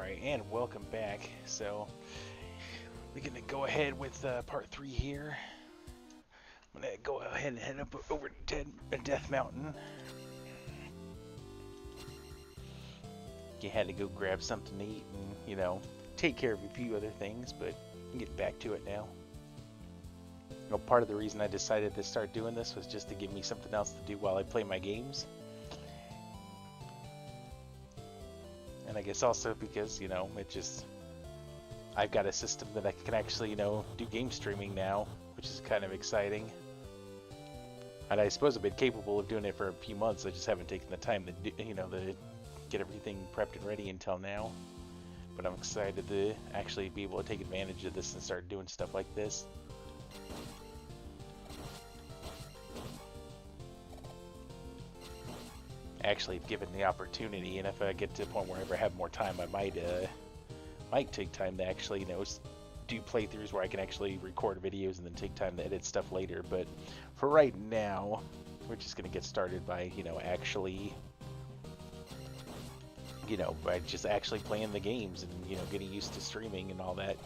Alright, and welcome back. So, we're going to go ahead with part 3 here. I'm going to go ahead and head up over to Death Mountain. You had to go grab something to eat and, you know, take care of a few other things, but get back to it now. You know, part of the reason I decided to start doing this was just to give me something else to do while I play my games. And I guess also because, you know, I've got a system that I can actually, you know, do game streaming now, which is kind of exciting. And I suppose I've been capable of doing it for a few months. I just haven't taken the time to do, you know, to get everything prepped and ready until now. But I'm excited to actually be able to take advantage of this and start doing stuff like this. Actually, given the opportunity, and if I get to the point where I ever have more time, I might take time to actually, you know, do playthroughs where I can actually record videos and then take time to edit stuff later. But for right now, we're just gonna get started by, you know, actually, you know, by just actually playing the games and, you know, getting used to streaming and all that.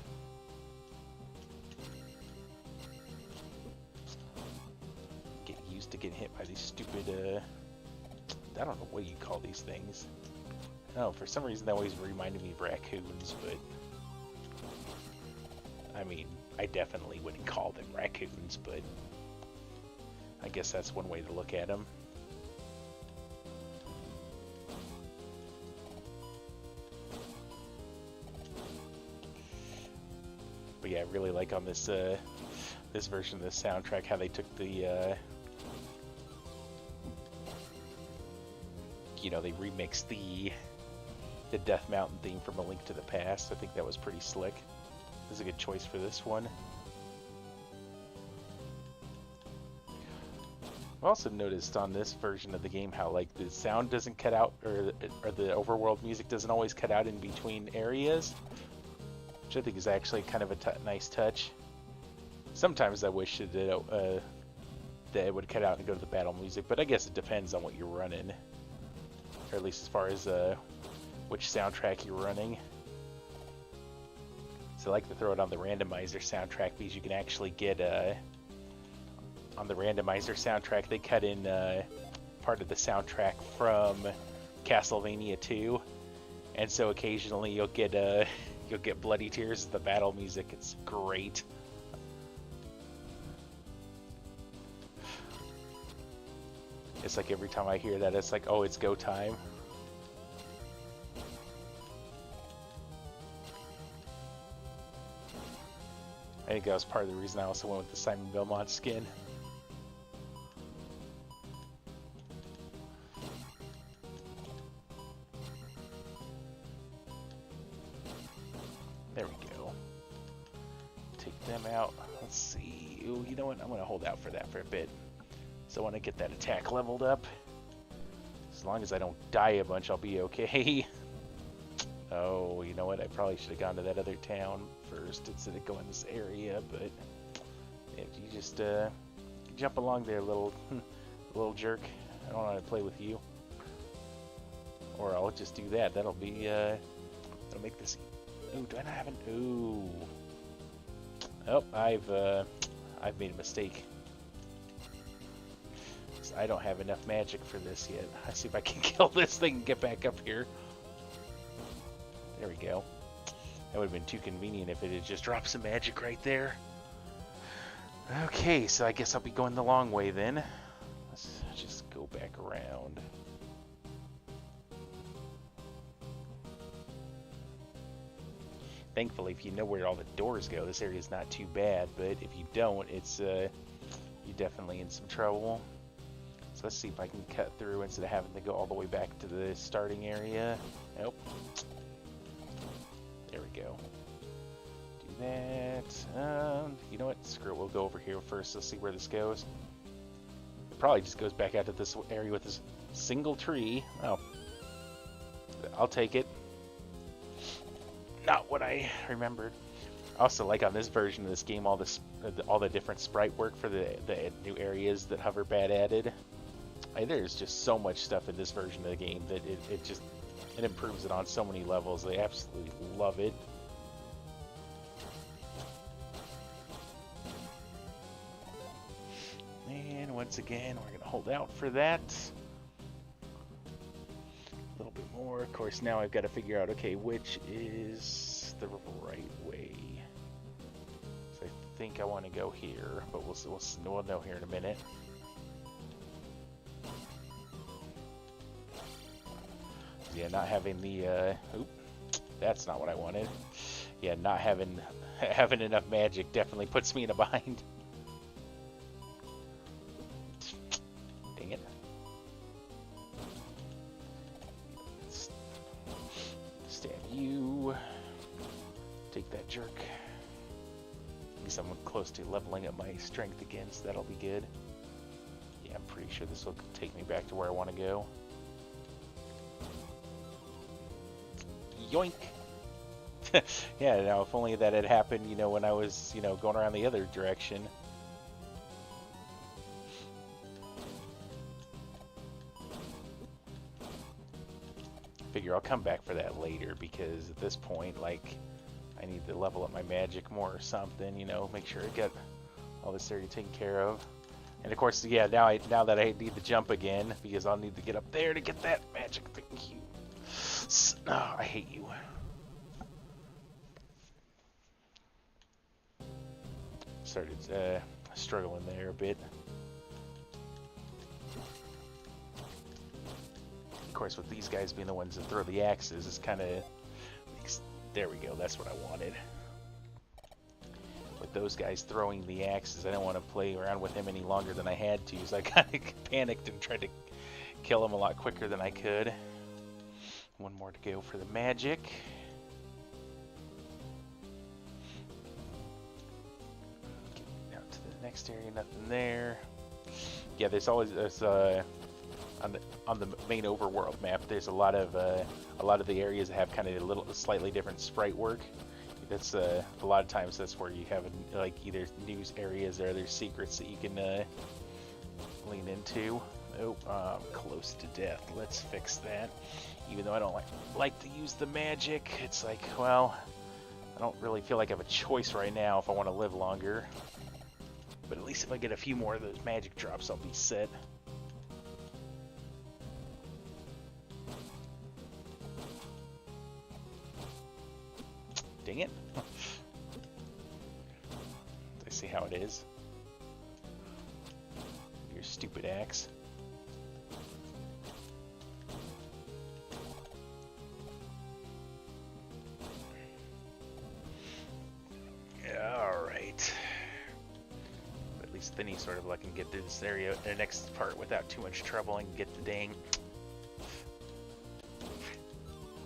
Get used to getting hit by these stupid, I don't know what you call these things. No, for some reason that always reminded me of raccoons, but I mean, I definitely wouldn't call them raccoons, but I guess that's one way to look at them. But yeah, I really like on this this version of the soundtrack how they took the you know, they remixed the Death Mountain theme from A Link to the Past. I think that was pretty slick. This is a good choice for this one. I've also noticed on this version of the game how, like, the sound doesn't cut out, or the overworld music doesn't always cut out in between areas, which I think is actually kind of a nice touch. Sometimes I wish that it would cut out and go to the battle music, but I guess it depends on what you're running. Or at least as far as which soundtrack you're running. So I like to throw it on the randomizer soundtrack because you can actually get on the randomizer soundtrack they cut in part of the soundtrack from Castlevania II, and so occasionally you'll get Bloody Tears as the battle music. It's great. It's like every time I hear that, it's like, oh, it's go time. I think that was part of the reason I also went with the Simon Belmont skin. There we go. Take them out. Let's see. Ooh, you know what? I'm going to hold out for that for a bit. So I want to get that attack leveled up. As long as I don't die a bunch, I'll be okay. Oh, you know what? I probably should have gone to that other town first instead of going this area, but if you just jump along there, little jerk. I don't want to play with you. Or I'll just do that. That'll be that'll make this. Ooh, do I not have an? Ooh. Oh, I've made a mistake. I don't have enough magic for this yet. Let's see if I can kill this thing and get back up here. There we go. That would have been too convenient if it had just dropped some magic right there. Okay, so I guess I'll be going the long way then. Let's just go back around. Thankfully, if you know where all the doors go, this area is not too bad, but if you don't, it's you're definitely in some trouble. So let's see if I can cut through instead of having to go all the way back to the starting area. Nope. There we go. Do that. You know what? Screw it. We'll go over here first. Let's see where this goes. It probably just goes back out to this area with this single tree. Oh. I'll take it. Not what I remembered. Also, like on this version of this game, all the different sprite work for the new areas that Hoverbad added. There's just so much stuff in this version of the game that it just It improves it on so many levels. They absolutely love it. And once again, we're going to hold out for that. A little bit more. Of course, now I've got to figure out, okay, which is the right way. So I think I want to go here, but we'll know here in a minute. Yeah, not having the, that's not what I wanted. Yeah, not having enough magic definitely puts me in a bind. Dang it. Stab you. Take that jerk. At least I'm close to leveling up my strength again, so that'll be good. Yeah, I'm pretty sure this will take me back to where I want to go. Yoink! Yeah, now if only that had happened, you know, when I was, you know, going around the other direction. Figure I'll come back for that later, because at this point, like, I need to level up my magic more or something, you know, make sure I get all this area taken care of. And of course, yeah, now that I need to jump again, because I'll need to get up there to get that magic. Thank you. Oh, I hate you. Started struggling there a bit. Of course, with these guys being the ones that throw the axes, it's kind of... There we go, that's what I wanted. With those guys throwing the axes, I don't want to play around with him any longer than I had to, so I kind of panicked and tried to kill him a lot quicker than I could. One more to go for the magic. Get out to the next area, nothing there. Yeah, there's always on the main overworld map. There's a lot of the areas that have kind of slightly different sprite work. That's a lot of times that's where you have like either news areas or other secrets that you can lean into. Oh, I'm close to death. Let's fix that. Even though I don't like to use the magic, it's like, well, I don't really feel like I have a choice right now if I want to live longer. But at least if I get a few more of those magic drops, I'll be set. Dang it. I see how it is. Your stupid axe. Alright. But at least then he sort of like can get to this area, the next part without too much trouble and get the dang.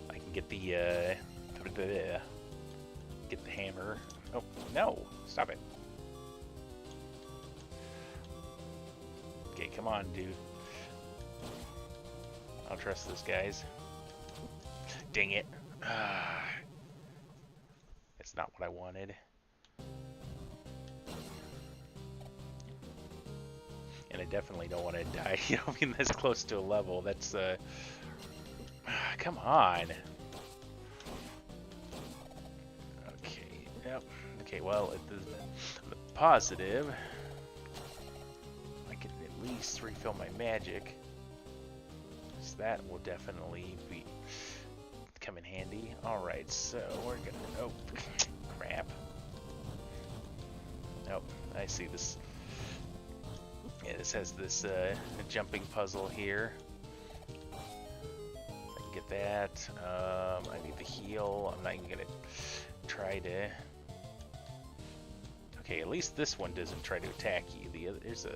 I can get the get the hammer. Oh, no! Stop it. Okay, come on, dude. I don't trust those guys. Dang it. It's not what I wanted. And I definitely don't want to die, you know, being this close to a level. That's, come on. Yep. Okay, well, the positive, I can at least refill my magic. So that will definitely come in handy. Alright, so we're gonna... Oh, crap. Nope, I see this. Yeah, this has this jumping puzzle here. I can get that. I need the heal. I'm not even gonna try to... Okay, at least this one doesn't try to attack you. There's a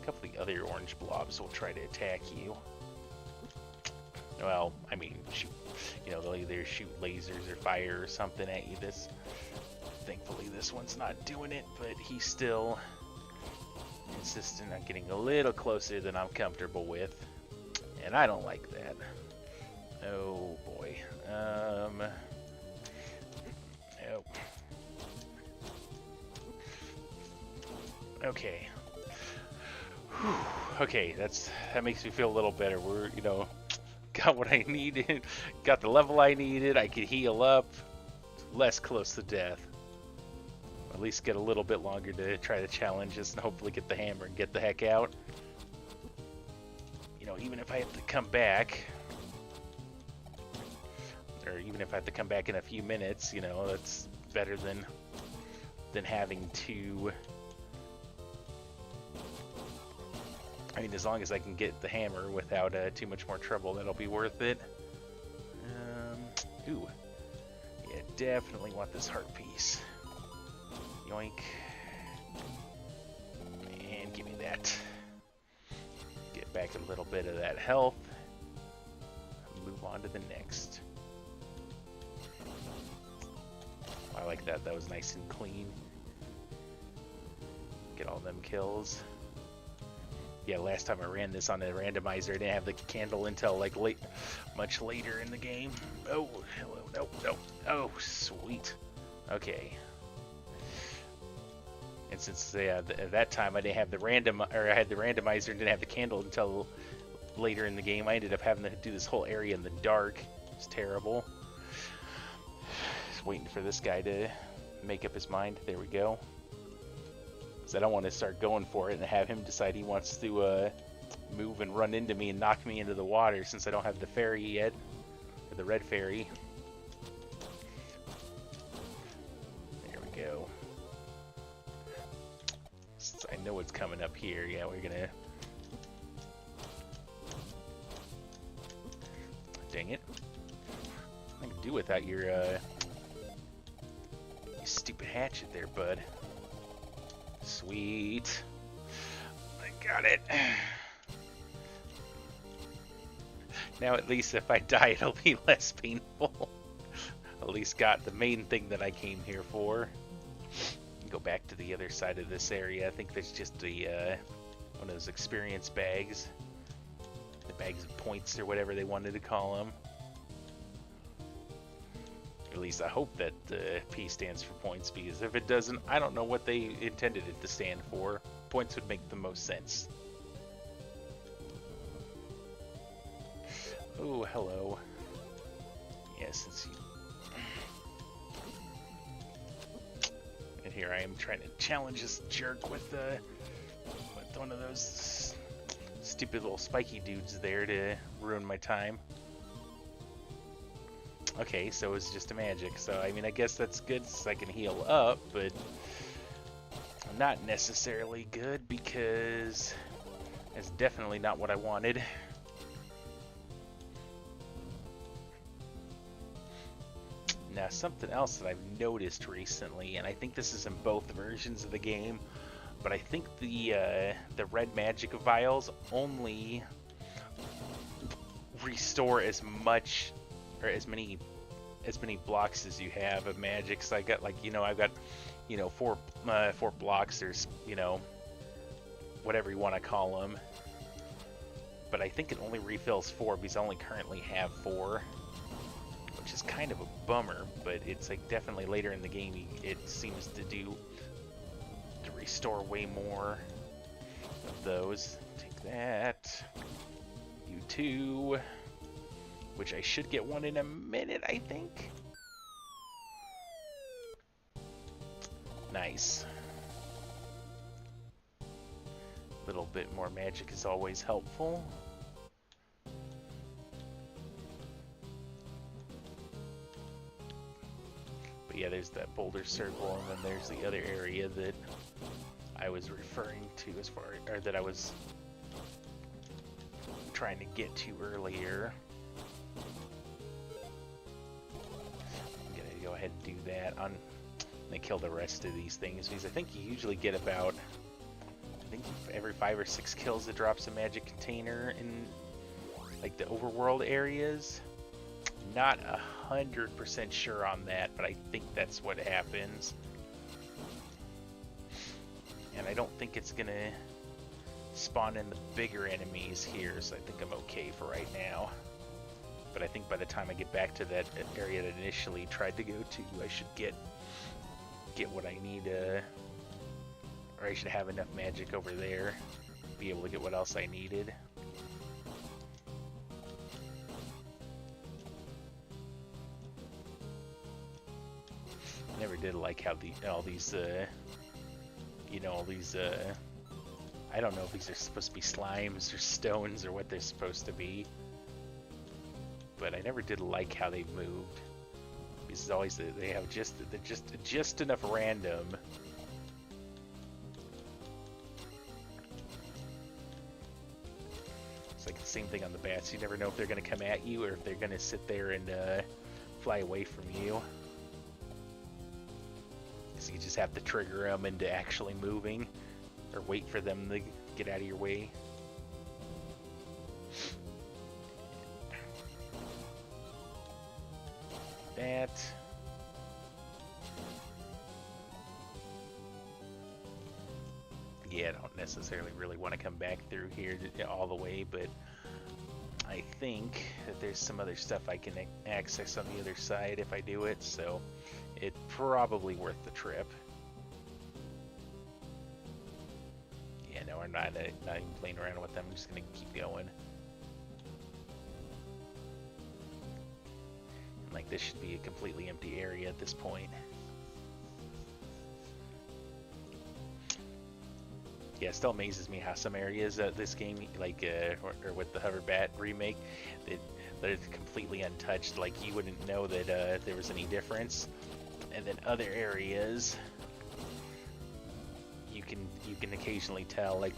couple of the other orange blobs will try to attack you. Well, I mean, shoot, you know, they'll either shoot lasers or fire or something at you. Thankfully, this one's not doing it, but he's still insistent on getting a little closer than I'm comfortable with, and I don't like that. Oh boy. Nope. Okay. Whew. Okay, that makes me feel a little better. We're, you know, Got what I needed. Got the level I needed. I could heal up. Less close to death. At least get a little bit longer to try to challenge this and hopefully get the hammer and get the heck out. You know, even if I have to come back, or even if I have to come back in a few minutes, you know, that's better than having to. I mean, as long as I can get the hammer without too much more trouble, that'll be worth it. Ooh. Yeah, definitely want this heart piece. Yoink. And give me that. Get back a little bit of that health. Move on to the next. I like that. That was nice and clean. Get all them kills. Yeah, last time I ran this on a randomizer, I didn't have the candle until like much later in the game. Oh, hello, no. Oh, sweet. Okay. And since at that time I didn't have I had the randomizer and didn't have the candle until later in the game, I ended up having to do this whole area in the dark. It's terrible. Just waiting for this guy to make up his mind. There we go. I don't want to start going for it and have him decide he wants to move and run into me and knock me into the water since I don't have the fairy yet, or the red fairy. There we go. Since I know what's coming up here, yeah, we're gonna. Dang it! I can do without your stupid hatchet there, bud. Sweet. I got it. Now at least if I die it'll be less painful. At least got the main thing that I came here for. Go back to the other side of this area. I think there's just a one of those experience bags. The bags of points or whatever they wanted to call them. At least I hope that P stands for points, because if it doesn't, I don't know what they intended it to stand for. Points would make the most sense. Oh, hello. Yeah, since you... And here I am trying to challenge this jerk with one of those stupid little spiky dudes there to ruin my time. Okay, so it's just a magic. So, I mean, I guess that's good since I can heal up, but not necessarily good because it's definitely not what I wanted. Now, something else that I've noticed recently, and I think this is in both versions of the game, but I think the red magic vials only restore as much or as many blocks as you have of magic. So I got like, you know, I've got, you know, four blocks. There's, you know, whatever you want to call them. But I think it only refills 4 because I only currently have 4, which is kind of a bummer. But it's like definitely later in the game it seems to restore way more of those. Take that. You too. Which I should get one in a minute, I think. Nice. A little bit more magic is always helpful. But yeah, there's that boulder circle, and then there's the other area that I was referring to as far, or that I was trying to get to earlier. Go ahead and do that. And then kill the rest of these things, because I think you usually get about, I think every 5 or 6 kills it drops a magic container in like the overworld areas. Not 100% sure on that, but I think that's what happens. And I don't think it's gonna spawn in the bigger enemies here, so I think I'm okay for right now. But I think by the time I get back to that area that I initially tried to go to, I should get what I need, or I should have enough magic over there to be able to get what else I needed. Never did like how all these, you know, all these, I don't know if these are supposed to be slimes or stones or what they're supposed to be. But I never did like how they moved. Because always they have just enough random. It's like the same thing on the bats. You never know if they're going to come at you or if they're going to sit there and fly away from you. So you just have to trigger them into actually moving, or wait for them to get out of your way. That. Yeah, I don't necessarily really want to come back through here all the way, but I think that there's some other stuff I can access on the other side if I do it, so it's probably worth the trip. Yeah, no, I'm not even playing around with them. I'm just going to keep going. And, like, this should be a completely empty area at this point. Yeah, it still amazes me how some areas this game, like, or with the Hoverbat remake, that it's completely untouched. Like, you wouldn't know that there was any difference. And then other areas, you can occasionally tell, like,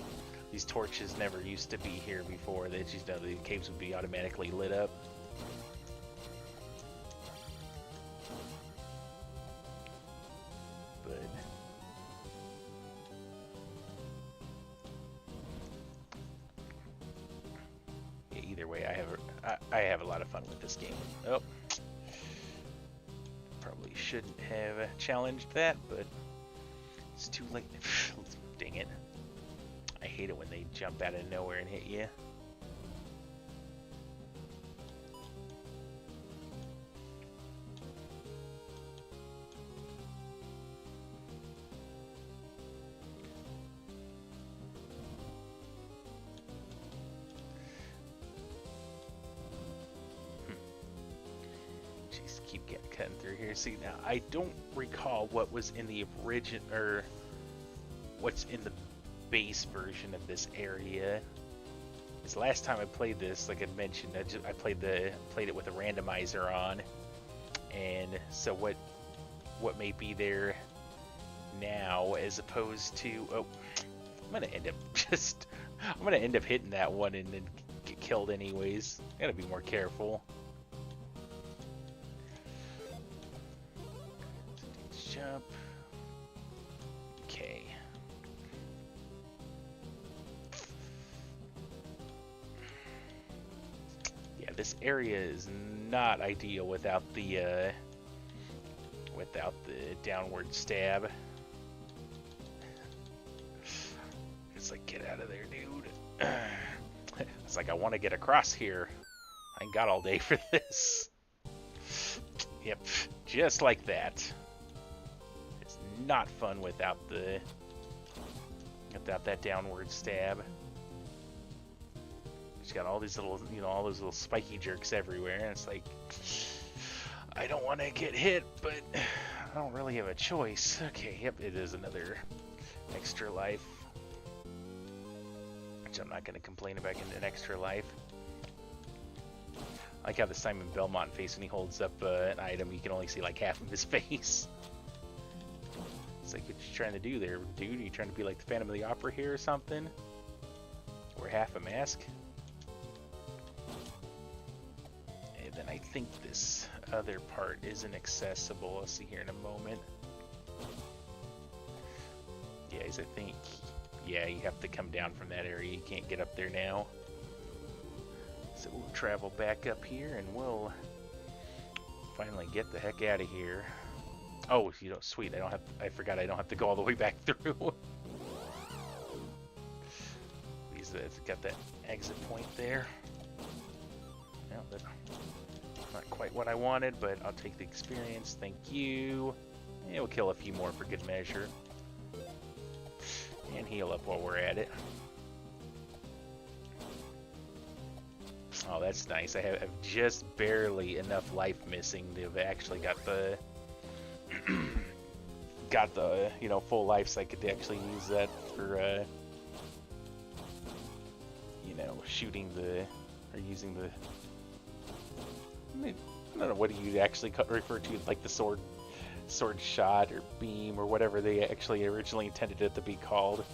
these torches never used to be here before. They just, the caves would be automatically lit up. But yeah, either way, I have a lot of fun with this game. Oh. Probably shouldn't have challenged that, but it's too late. Dang it. I hate it when they jump out of nowhere and hit you. Keep getting cutting through here. See, now I don't recall what was in the origin, or what's in the base version of this area. Because last time I played this, like I mentioned, I played it with a randomizer on, and so what may be there now as opposed to, oh, I'm gonna end up hitting that one and then get killed anyways. Gotta be more careful. Jump. Okay. Yeah, this area is not ideal without the downward stab. It's like, get out of there, dude. It's like, I want to get across here. I ain't got all day for this. Yep, just like that. Not fun without that downward stab. Just got all these little, all those little spiky jerks everywhere, and it's like, I don't want to get hit, but I don't really have a choice. Okay, yep, it is another extra life, which I'm not going to complain about getting an extra life. I like how the Simon Belmont face, when he holds up an item, you can only see like half of his face. It's like, what you trying to do there, dude? Are you trying to be like the Phantom of the Opera here or something? Or half a mask? And then I think this other part isn't accessible. I'll see here in a moment. Yeah, I think, yeah, you have to come down from that area. You can't get up there now. So we'll travel back up here and we'll finally get the heck out of here. Oh, sweet. I forgot I don't have to go all the way back through. It's got that exit point there. Well, that's not quite what I wanted, but I'll take the experience. Thank you. And we'll kill a few more for good measure. And heal up while we're at it. Oh, that's nice. I have just barely enough life missing to have actually got the got the, you know, full life, so I could actually use that for, you know, shooting the, or using the, I mean, I don't know, what do you actually refer to, like the sword shot or beam or whatever they actually originally intended it to be called.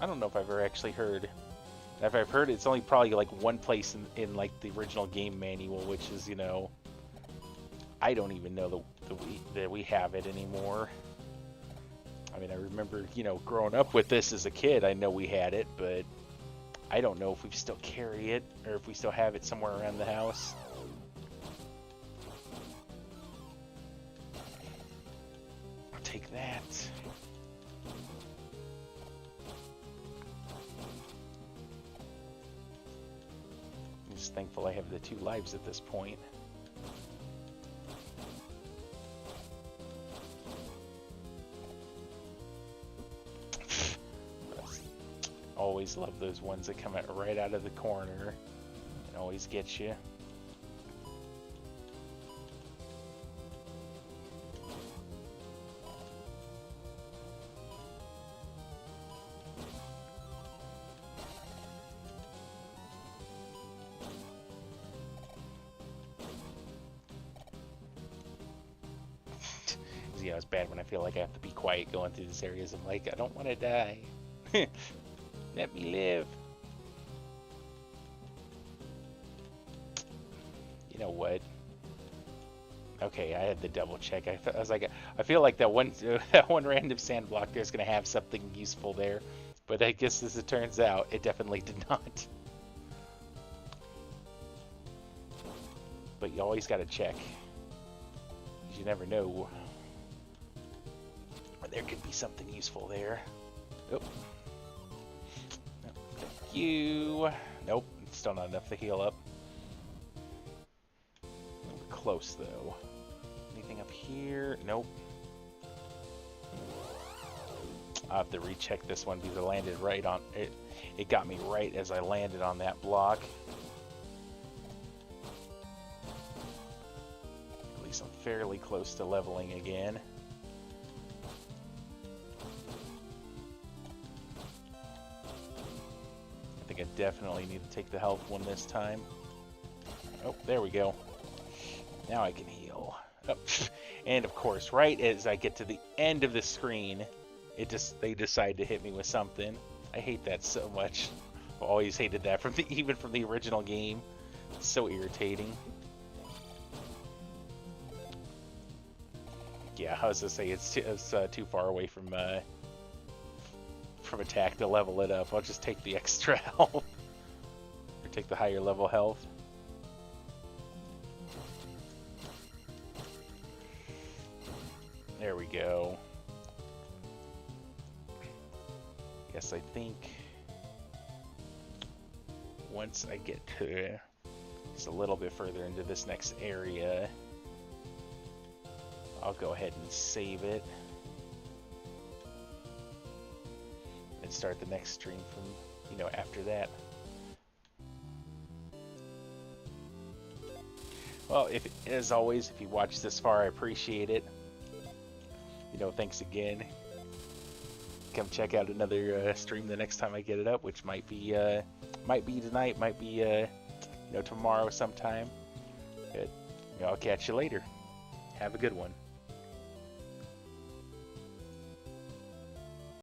I don't know if I've ever actually heard. If I've heard, it's only probably like one place in like the original game manual, which is, you know, I don't even know that we have it anymore. I mean, I remember, you know, growing up with this as a kid, I know we had it, but I don't know if we still carry it or if we still have it somewhere around the house. I'll take that. I'm just thankful I have the 2 lives at this point. Always love those ones that come out right out of the corner and always get you. You know, it's bad when I feel like I have to be quiet going through these areas. I'm like, I don't want to die. Let me live. You know what? Okay, I had to double check. I was like, I feel like that one random sand block there's gonna have something useful there, but I guess as it turns out, it definitely did not. But you always gotta check, 'cause you never know. There could be something useful there. Oh. Thank you. Nope, still not enough to heal up. We're close though. Anything up here? Nope. I'll have to recheck this one because I landed right on it. It got me right as I landed on that block. At least I'm fairly close to leveling again. I definitely need to take the health one this time. Oh, there we go. Now I can heal. Oh. And of course, right as I get to the end of the screen, they decide to hit me with something. I hate that so much. I've always hated that even from the original game. It's so irritating. Yeah, I was gonna say it's too far away from attack to level it up. I'll just take the extra health. Or take the higher level health. There we go. Yes, I think once I get to just a little bit further into this next area, I'll go ahead and save it. And start the next stream from, you know, after that. Well, as always, if you watched this far, I appreciate it. You know, thanks again. Come check out another stream the next time I get it up, which might be tonight, might be you know, tomorrow sometime. But you know, I'll catch you later. Have a good one.